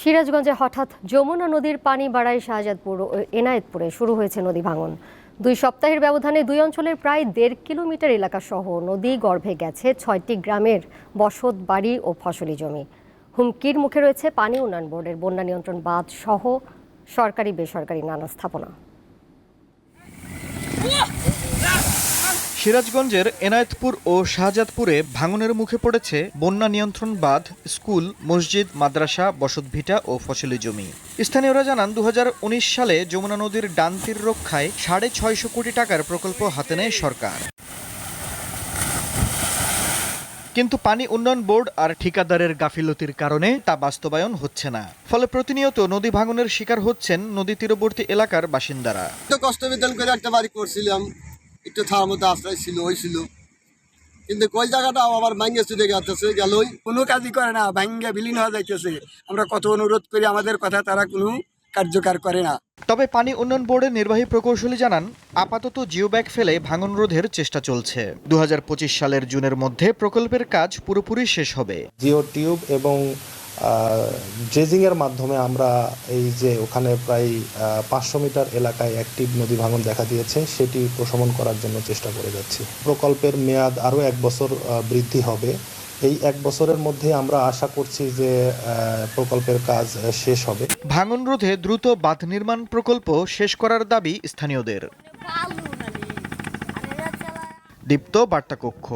সিরাজগঞ্জে হঠাৎ যমুনা নদীর পানি বাড়ায় শাহজাদপুর ও এনায়েতপুরে শুরু হয়েছে নদী ভাঙন। 2 সপ্তাহের ব্যবধানে 2 অঞ্চলের প্রায় 1.5 কিলোমিটার এলাকা সহ নদী গর্ভে গেছে 6টি গ্রামের বসত বাড়ি ও ফসলি জমি। হুমকির মুখে রয়েছে পানি উন্নয়ন বোর্ডের বন্যা নিয়ন্ত্রণ বাঁধ সহ সরকারি বেসরকারি নানা স্থাপনা। সিরাজগঞ্জের এনায়েতপুর ও শাহজাদপুরে ভাঙনের মুখে পড়েছে বন্যা নিয়ন্ত্রণ বাঁধ, স্কুল, মসজিদ, মাদ্রাসা, বসতভিটা ও ফসলি জমি। স্থানীয়রা জানান 2019 সালে যমুনা নদীর ডান তীর রক্ষায় 650 কোটি টাকার প্রকল্প হাতে নেয় সরকার। কিন্তু পানি উন্নয়ন বোর্ড আর ঠিকাদারের গাফিলতির কারণে তা বাস্তবায়ন হচ্ছে না। ফলে প্রতিনিয়ত নদী ভাঙনের শিকার হচ্ছেন নদী তীরবর্তী এলাকার বাসিন্দারা। কষ্ট বিধান করে একটা বাড়ি করছিলাম, একটু থার মধ্যে আশ্রয় ছিল হয়েছিল, কিন্তু ওই জায়গাটা আবার ভাঙ্গে চলে গেছে গেলই কোনো কাজই করে না, ভাঙ্গে বিলীন হয়ে যাইতেছে। আমরা কত অনুরোধ করি, আমাদের কথা তারা কোনো কার্যকর করে না। তবে পানি উন্নয়ন বোর্ডের নির্বাহী প্রকৌশলী জানান, আপাতত জিওব্যাগ ফেলে ভাঙন রোধের চেষ্টা চলছে। 2025 সালের জুনের মধ্যে প্রকল্পের কাজ পুরোপুরি শেষ হবে। জিও টিউব এবং ড্রেজিং এর মাধ্যমে আমরা এই যে ওখানে প্রায় 500 মিটার এলাকায় অ্যাক্টিভ নদী ভাঙন দেখা দিয়েছে, সেটি প্রশমন করার জন্য চেষ্টা করে যাচ্ছি। প্রকল্পের মেয়াদ আরও 1 বছর বৃদ্ধি হবে। এই 1 বছরের মধ্যে আমরা আশা করছি যে প্রকল্পের কাজ শেষ হবে। ভাঙন রোধে দ্রুত বাঁধ নির্মাণ প্রকল্প শেষ করার দাবি স্থানীয়দের। দীপ্ত বার্তা কক্ষ।